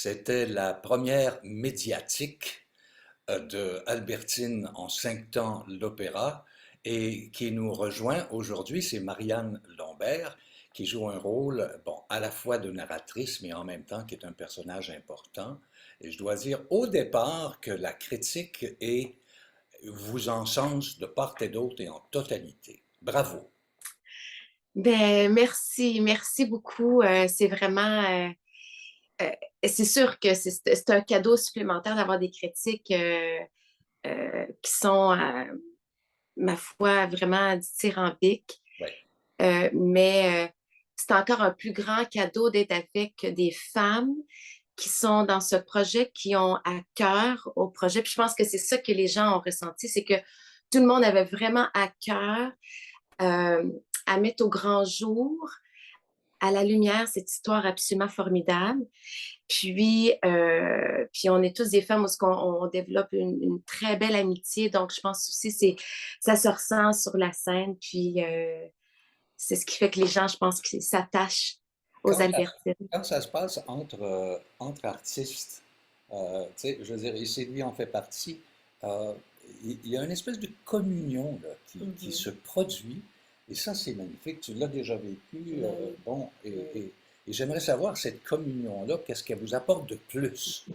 C'était la première médiatique de Albertine en 5 temps l'opéra et qui nous rejoint aujourd'hui, c'est Marianne Lambert qui joue un rôle, bon, à la fois de narratrice mais en même temps qui est un personnage important. Et je dois dire au départ que la critique vous encense de part et d'autre et en totalité. Bravo. Ben, merci beaucoup. C'est vraiment, euh, c'est sûr que c'est un cadeau supplémentaire d'avoir des critiques qui sont, ma foi, vraiment dithyrambiques. Ouais. Mais c'est encore un plus grand cadeau d'être avec des femmes qui sont dans ce projet, qui ont à cœur au projet. Puis je pense que c'est ça que les gens ont ressenti, c'est que tout le monde avait vraiment à cœur euh, à mettre au grand jour, à la lumière, cette histoire absolument formidable. Puis on est tous des femmes où on développe une très belle amitié. Donc, je pense aussi ça se ressent sur la scène. Puis, c'est ce qui fait que les gens, je pense, qu'ils s'attachent aux Quand ça, Albertines. quand ça se passe entre artistes, tu sais, je veux dire, et Sylvie en fait partie, euh, il y a une espèce de communion là, qui Mhm. se produit, et ça c'est magnifique, tu l'as déjà vécu, Ben oui. bon, Oui. et j'aimerais savoir cette communion-là, qu'est-ce qu'elle vous apporte de plus?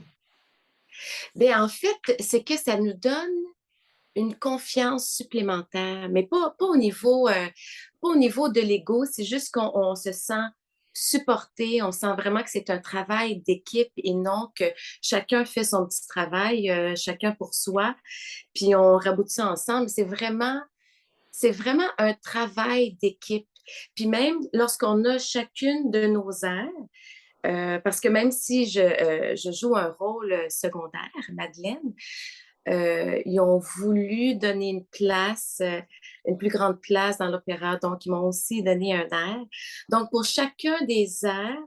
Ben, en fait, c'est que ça nous donne une confiance supplémentaire, mais pas au niveau de l'ego, c'est juste qu'on se sent supporté, on sent vraiment que c'est un travail d'équipe et non que chacun fait son petit travail, chacun pour soi, puis on raboutit ça ensemble. C'est vraiment un travail d'équipe. Puis même lorsqu'on a chacune de nos airs, parce que même si je joue un rôle secondaire, Madeleine, ils ont voulu donner une plus grande place dans l'opéra, donc ils m'ont aussi donné un air. Donc pour chacun des airs,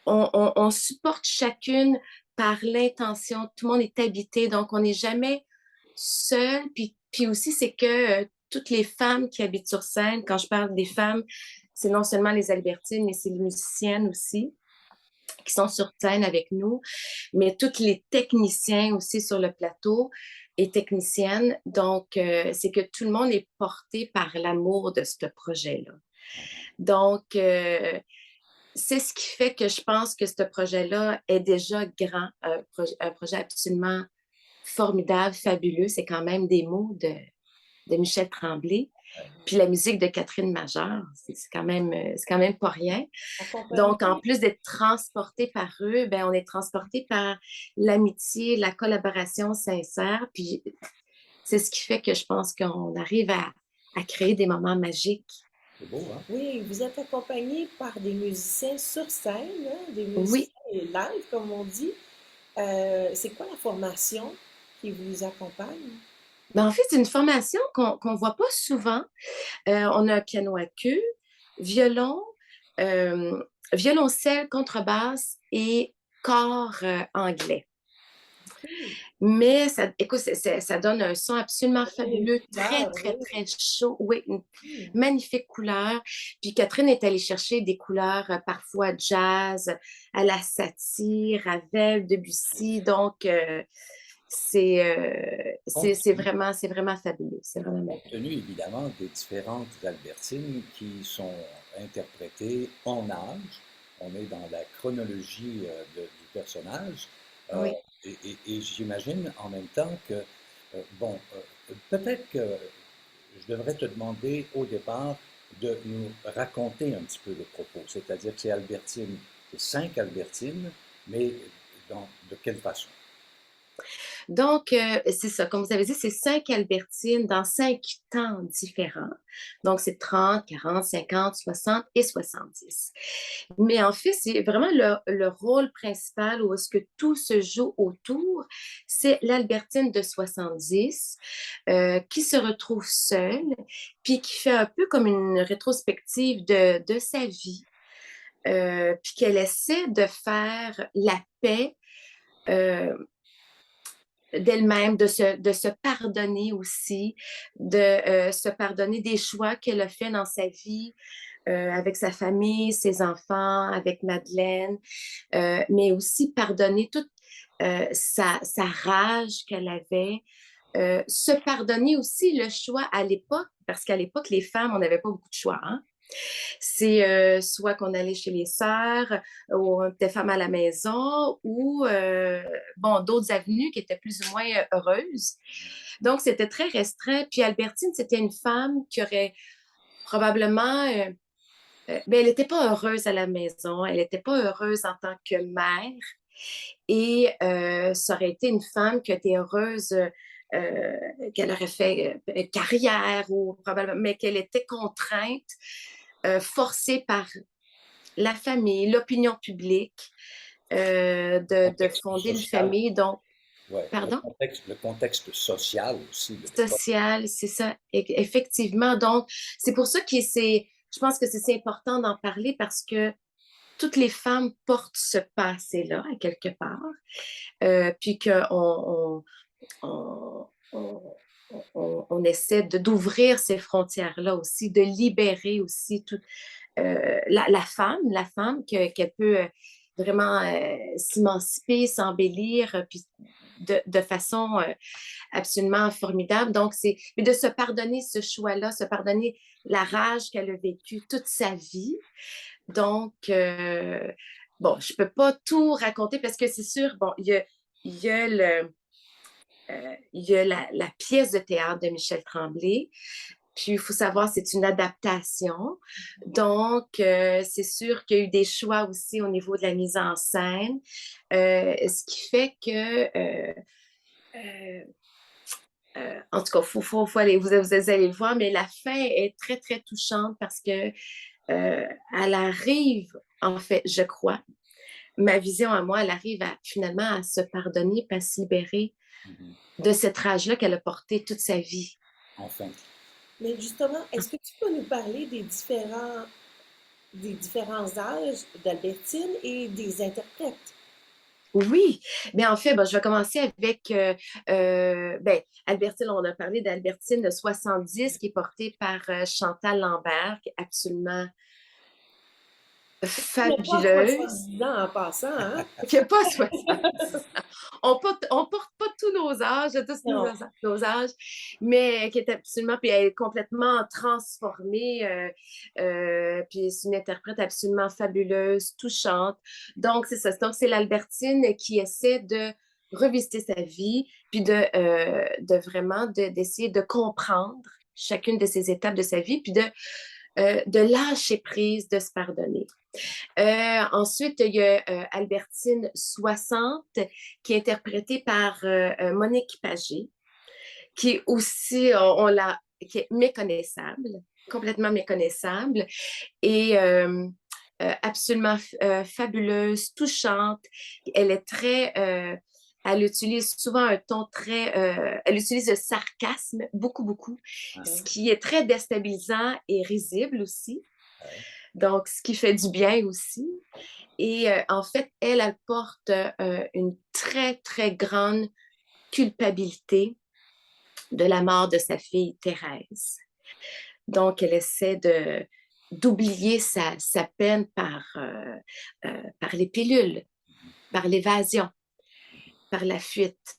on supporte chacune par l'intention. Tout le monde est habité, donc on n'est jamais seul. Puis aussi, c'est que toutes les femmes qui habitent sur scène, quand je parle des femmes, c'est non seulement les Albertines, mais c'est les musiciennes aussi qui sont sur scène avec nous, mais tous les techniciens aussi sur le plateau et techniciennes. Donc, c'est que tout le monde est porté par l'amour de ce projet-là. Donc, c'est ce qui fait que je pense que ce projet-là est déjà grand, un projet absolument formidable, fabuleux. C'est quand même des mots de Michel Tremblay. Puis la musique de Catherine Major, c'est quand même pas rien. Donc, en Accompagné. plus d'être transporté par eux, ben, on est transporté par l'amitié, la collaboration sincère. Puis c'est ce qui fait que je pense qu'on arrive à créer des moments magiques. C'est beau, hein? Oui, vous êtes accompagné par des musiciens sur scène, hein, des musiciens Oui, live, comme on dit. C'est quoi la formation qui vous accompagne? ben, en fait, c'est une formation qu'on voit pas souvent. On a un piano à queue, violon, euh, violoncelle, contrebasse et corps anglais. OK. Mais ça, écoute, ça donne un son absolument Ça donne une fabuleux, très, couleur, très, oui. très chaud. Oui, une Hmm. magnifique couleur. Puis Catherine est allée chercher des couleurs parfois jazz, à la satire, Ravel, Debussy. Donc, Compte tenu, c'est vraiment fabuleux. C'est vraiment compte magnifique. tenu évidemment des différentes Albertines qui sont interprétées en âge, on est dans la chronologie du personnage, euh, Oui. et j'imagine en même temps que, bon, peut-être que je devrais te demander au départ de nous raconter un petit peu le propos, c'est-à-dire que c'est Albertine, c'est 5 Albertines, mais de quelle façon? Donc, c'est ça. Comme vous avez dit, c'est 5 Albertines dans 5 temps différents. Donc, c'est 30, 40, 50, 60 et 70. Mais en fait, c'est vraiment le rôle principal où est-ce que tout se joue autour, c'est l'Albertine de 70 qui se retrouve seule, puis qui fait un peu comme une rétrospective de sa vie, puis qu'elle essaie de faire la paix euh, d'elle-même, de se pardonner aussi, de se pardonner des choix qu'elle a fait dans sa vie, avec sa famille, ses enfants, avec Madeleine, mais aussi pardonner toute sa rage qu'elle avait, se pardonner aussi le choix à l'époque, parce qu'à l'époque, les femmes, on n'avait pas beaucoup de choix, hein. C'est soit qu'on allait chez les sœurs ou on était femme à la maison ou, bon, d'autres avenues qui étaient plus ou moins heureuses. Donc, c'était très restreint. Puis Albertine, c'était une femme qui aurait probablement, ben, elle n'était pas heureuse à la maison, elle n'était pas heureuse en tant que mère et ça aurait été une femme qui était heureuse, qu'elle aurait fait carrière ou probablement, mais qu'elle était contrainte, forcée par la famille, l'opinion publique, de Contexte fonder une social, famille. Donc, ouais, pardon? le contexte social aussi de l'époque. Social, c'est ça, effectivement. Donc, c'est pour ça que je pense que c'est important d'en parler parce que toutes les femmes portent ce passé-là, à quelque part, puis qu'on on, on, on essaie d'ouvrir ces frontières-là aussi, de libérer aussi toute la femme qu'elle peut vraiment s'émanciper, s'embellir, puis de façon absolument formidable. Donc, c'est mais de se pardonner ce choix-là, se pardonner la rage qu'elle a vécue toute sa vie. Donc, bon, je peux pas tout raconter parce que c'est sûr, bon, il y a il y a la pièce de théâtre de Michel Tremblay. Puis, il faut savoir, c'est une adaptation. Donc, c'est sûr qu'il y a eu des choix aussi au niveau de la mise en scène, ce qui fait que euh, en tout cas, faut aller, vous allez le voir, mais la fin est très, très touchante parce que elle arrive, en fait, je crois, ma vision à moi, elle arrive finalement à se pardonner, à se libérer Mhm. de cette rage-là qu'elle a portée toute sa vie. Enfin, Mais justement, est-ce que tu peux nous parler des différents âges d'Albertine et des interprètes? Oui, mais en fait, ben, je vais commencer avec ben, Albertine, on a parlé d'Albertine de 70 qui est portée par Chantal Lambert, qui est absolument Il n'a pas fabuleuse. 70 ans en passant, hein? Qui n'a pas 70 ans. On porte pas tous nos âges, tous Non. nos âges, mais qui est absolument, puis elle est complètement transformée, puis c'est une interprète absolument fabuleuse, touchante. Donc, c'est ça. Donc, c'est l'Albertine qui essaie de revisiter sa vie, puis de vraiment d'essayer de comprendre chacune de ces étapes de sa vie, puis de lâcher prise, de se pardonner. Ensuite, il y a Albertine 60, qui est interprétée par Monique Pagé, qui est aussi, qui est méconnaissable, complètement méconnaissable, et absolument fabuleuse, touchante. Elle est très, elle utilise souvent un ton très, elle utilise le sarcasme beaucoup, beaucoup, ce Ouais. qui est très déstabilisant et risible aussi. ouais. Donc, ce qui fait du bien aussi. Et en fait, elle porte une très, très grande culpabilité de la mort de sa fille Thérèse. Donc, elle essaie d'oublier sa peine par les pilules, par l'évasion, par la fuite.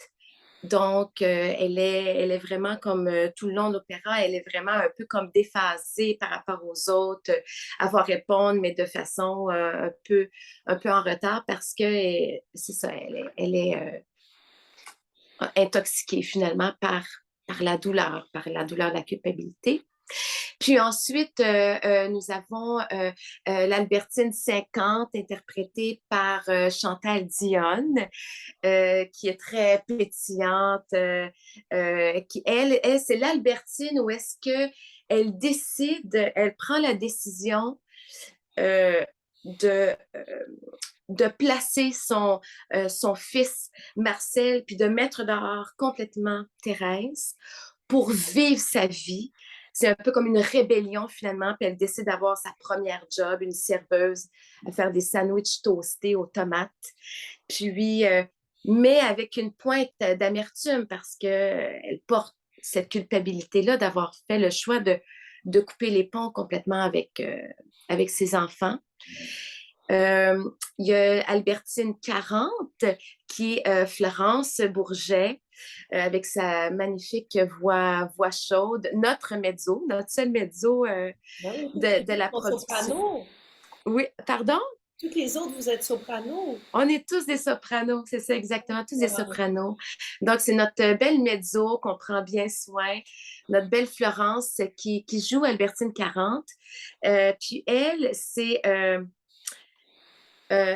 Donc, elle est vraiment comme tout le long de l'opéra, elle est vraiment un peu comme déphasée par rapport aux autres, à voir répondre, mais de façon un peu en retard parce que c'est ça, elle est intoxiquée finalement par la douleur, la culpabilité. Puis ensuite, nous avons l'Albertine 50, interprétée par Chantal Dionne, qui est très pétillante, c'est l'Albertine où est-ce que elle prend la décision euh, de, euh, de placer son fils Marcel, puis de mettre dehors complètement Thérèse pour vivre sa vie. C'est un peu comme une rébellion finalement, puis elle décide d'avoir sa première job, une serveuse, à faire des sandwichs toastés aux tomates. Puis, mais avec une pointe d'amertume parce qu'elle porte cette culpabilité-là d'avoir fait le choix de couper les ponts complètement avec ses enfants. Euh, il y a Albertine 40, qui est Florence Bourget, avec sa magnifique voix chaude, notre seul mezzo Ben oui, toutes les de autres la sont production. soprano. Oui, pardon? Toutes les autres, vous êtes soprano. On est tous des sopranos, c'est ça exactement, tous des Wow. sopranos. Donc, c'est notre belle mezzo qu'on prend bien soin, notre belle Florence qui joue Albertine 40. Puis elle, c'est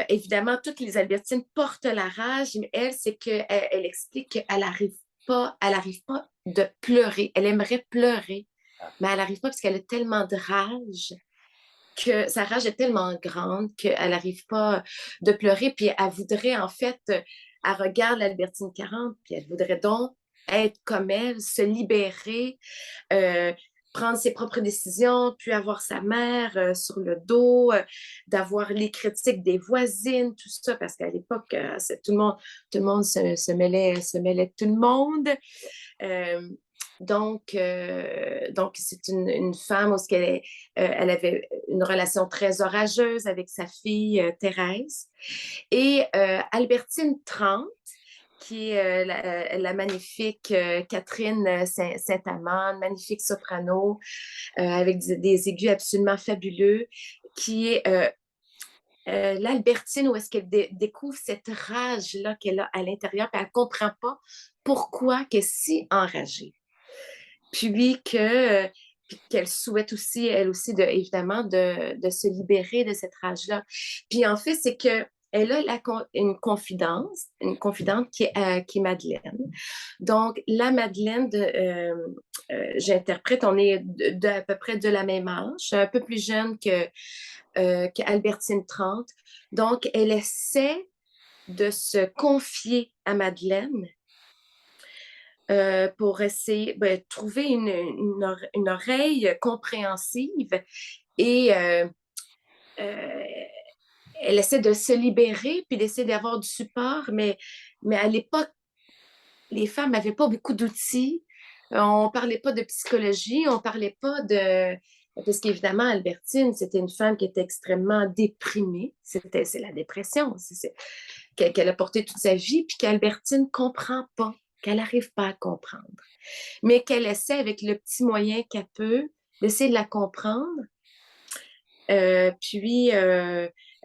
évidemment, toutes les Albertines portent la rage, mais elle, c'est qu'elle explique qu'elle arrive pas de pleurer. Elle aimerait pleurer, mais elle n'arrive pas parce qu'elle a tellement de rage que sa rage est tellement grande qu'elle n'arrive pas de pleurer. Puis elle voudrait, en fait, elle regarde l'Albertine 40, puis elle voudrait donc être comme elle, se libérer, euh, prendre ses propres décisions, puis avoir sa mère sur le dos, d'avoir les critiques des voisines, tout ça, parce qu'à l'époque, tout le monde se mêlait de tout le monde. Euh, donc c'est une femme où elle avait une relation très orageuse avec sa fille Thérèse. Et Albertine 30, qui est la magnifique Catherine Saint-Amand, magnifique soprano, avec des aigus absolument fabuleux, qui est l'Albertine où est-ce qu'elle découvre cette rage-là qu'elle a à l'intérieur, puis elle ne comprend pas pourquoi qu'elle est si enragée. Puis qu'elle souhaite aussi, elle aussi, évidemment, de se libérer de cette rage-là. Puis en fait, c'est que elle a une confidente qui est Madeleine. Donc, la Madeleine, j'interprète, on est à peu près de la même âge, un peu plus jeune qu'Albertine 30. Donc, elle essaie de se confier à Madeleine pour essayer de trouver une oreille compréhensive et elle essaie de se libérer puis d'essayer d'avoir du support, mais à l'époque, les femmes n'avaient pas beaucoup d'outils. On ne parlait pas de psychologie, on ne parlait pas de... Parce qu'évidemment, Albertine, c'était une femme qui était extrêmement déprimée. C'est la dépression qu'elle a portée toute sa vie, puis qu'Albertine ne comprend pas, qu'elle n'arrive pas à comprendre. Mais qu'elle essaie, avec le petit moyen qu'elle peut, d'essayer de la comprendre.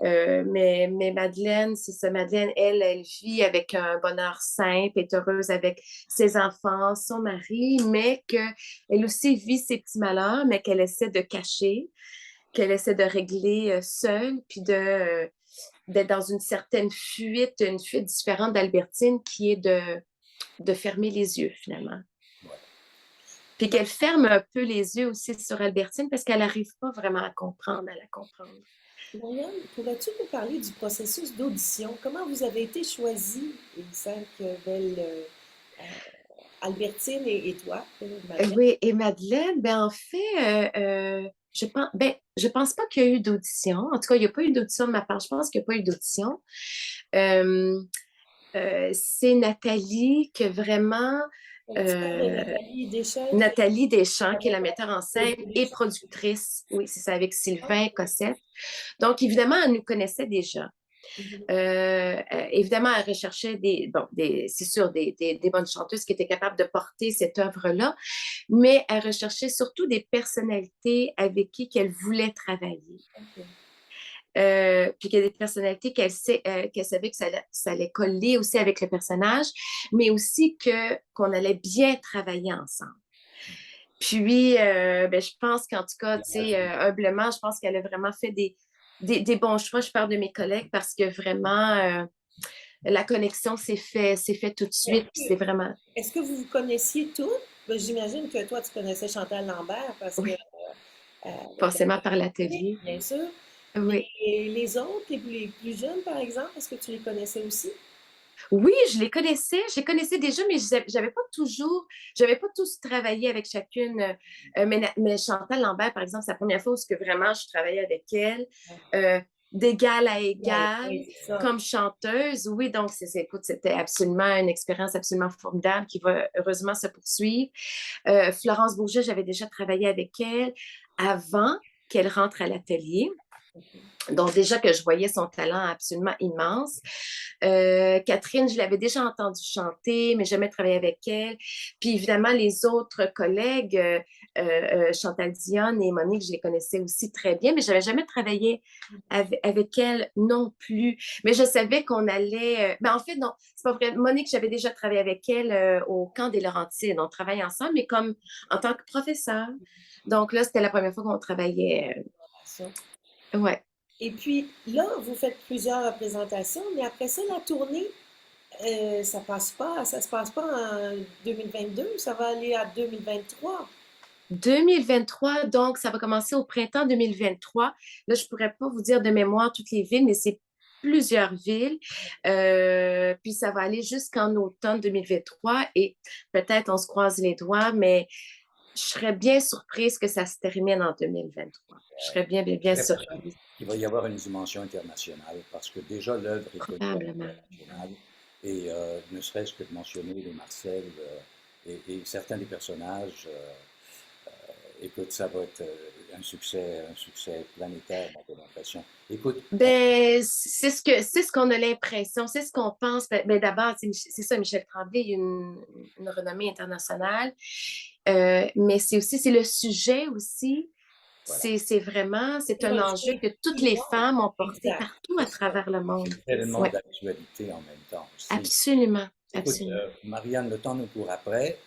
Mais Madeleine, c'est ça, Madeleine, elle vit avec un bonheur simple, est heureuse avec ses enfants, son mari, mais qu'elle aussi vit ses petits malheurs, mais qu'elle essaie de cacher, qu'elle essaie de régler seule, puis d'être dans une certaine fuite, une fuite différente d'Albertine, qui est de fermer les yeux, finalement. Puis qu'elle ferme un peu les yeux aussi sur Albertine parce qu'elle n'arrive pas vraiment à la comprendre. Marianne, pourrais-tu nous parler du processus d'audition? Comment vous avez été choisis, les cinq belles Albertine et toi, Madeleine? Oui, et Madeleine, ben en fait, je pense pas qu'il y a eu d'audition. En tout cas, il n'y a pas eu d'audition de ma part. Je pense qu'il n'y a pas eu d'audition. Euh, c'est Nathalie que vraiment Tu parles de euh, Nathalie Deschamps, qui est Nathalie Deschamps, la qui est la metteur metteur en de scène et Deschamps. productrice. Oui, c'est ça, avec Ah, Sylvain Cossette. Donc, évidemment, elle nous connaissait déjà. mhm. Évidemment, elle recherchait c'est sûr, des bonnes chanteuses qui étaient capables de porter cette œuvre-là, mais elle recherchait surtout des personnalités avec qui elle voulait travailler. Ok. Puis qu'il y a des personnalités qu'elle savait que ça allait coller aussi avec le personnage, mais aussi qu'on allait bien travailler ensemble. Puis, je pense qu'en tout cas, tu sais, humblement, je pense qu'elle a vraiment fait des bons choix. Je parle de mes collègues parce que vraiment, la connexion s'est fait tout de Mais suite. Puis c'est vraiment, est-ce que vous vous connaissiez toutes? Ben, j'imagine que toi, tu connaissais Chantal Lambert parce que oui, avec forcément par la l'atelier. bien sûr. Mais Oui. les autres, les plus jeunes, par exemple, est-ce que tu les connaissais aussi? Oui, je les connaissais déjà, mais j'avais pas tous travaillé avec chacune. Mais Chantal Lambert, par exemple, c'est la première fois où que vraiment je travaillais avec elle. d'égal à Ouais, égal oui, c'est ça. comme chanteuse. Oui, donc écoute, c'était absolument une expérience absolument formidable qui va heureusement se poursuivre. Florence Bourget, j'avais déjà travaillé avec elle avant qu'elle rentre à l'atelier. Donc, déjà que je voyais son talent absolument immense. Catherine, je l'avais déjà entendue chanter, mais jamais travaillé avec elle. Puis, évidemment, les autres collègues, Chantal Dionne et Monique, je les connaissais aussi très bien, mais je n'avais jamais travaillé avec elle non plus. Mais je savais qu'on allait... en fait, non, c'est pas vrai. Monique, j'avais déjà travaillé avec elle au camp des Laurentides. On travaille ensemble, mais comme en tant que professeur. Donc là, c'était la première fois qu'on travaillait. Ça. Ouais. Et puis là, vous faites plusieurs représentations, mais après ça, la tournée, ça se passe pas en 2022, ça va aller à 2023. 2023, donc ça va commencer au printemps 2023. Là, je pourrais pas vous dire de mémoire toutes les villes, mais c'est plusieurs villes. Puis ça va aller jusqu'en automne 2023 et peut-être on se croise les doigts, mais je serais bien surprise que ça se termine en 2023. Je serais bien, bien, bien Très prochain. surprise, Il va y avoir une dimension internationale parce que déjà l'œuvre est connue à probablement. l'international et ne serait-ce que de mentionner les Marcel et certains des personnages, écoute, ça va être un succès planétaire, moi, j'ai l'impression. Écoute, Ben, c'est ce qu'on a l'impression, c'est ce qu'on pense. D'abord, c'est ça, Michel Tremblay, il a une renommée internationale. Mais c'est le sujet aussi. voilà, C'est vraiment, c'est C'est un un enjeu sujet que toutes qui les monte. femmes ont porté Exact, partout à c'est ça. travers le monde. c'est C'est tellement ça. Oui, d'actualité en même temps aussi. absolument, Écoute, absolument. Marianne, le temps nous court après.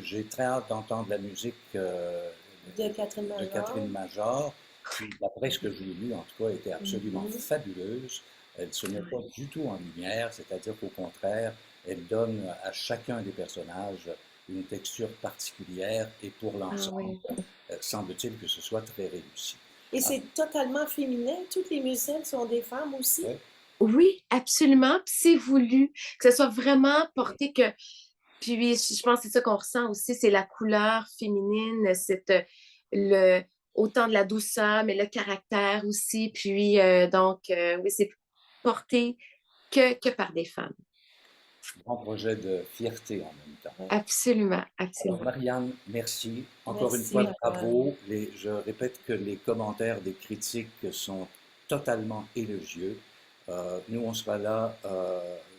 J'ai très hâte d'entendre la musique De Catherine de Major. Catherine Major, qui, d'après ce que j'ai lu, en tout cas, était absolument Mhm. fabuleuse. Elle ne se met pas Ouais. du tout en lumière, c'est-à-dire qu'au contraire, elle donne à chacun des personnages une texture particulière et pour Ah l'ensemble, oui. semble-t-il que ce soit très réussi. Et Ah, c'est totalement féminin. Toutes les musiciennes sont des femmes aussi. ouais. Oui, absolument. Puis c'est voulu, que ce soit vraiment porté que. Puis je pense que c'est ça qu'on ressent aussi, c'est la couleur féminine, le, autant de la douceur, mais le caractère aussi. Puis oui, c'est porté que par des femmes. Grand projet de fierté en même temps. Ouais. Absolument, Alors, absolument. Marianne, merci. Encore une Merci, fois, Marianne. bravo. Je répète que les commentaires des critiques sont totalement élogieux. Nous, on sera là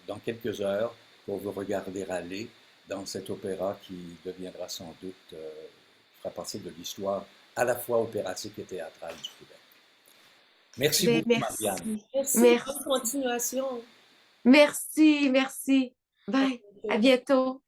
dans quelques heures pour vous regarder aller dans cet opéra qui deviendra sans doute, fera partie de l'histoire à la fois opératique et théâtrale du Québec. Merci Ben, beaucoup, Marianne. merci. Merci. Bonne Merci. continuation. Merci, merci. À Bye. À bientôt. bientôt.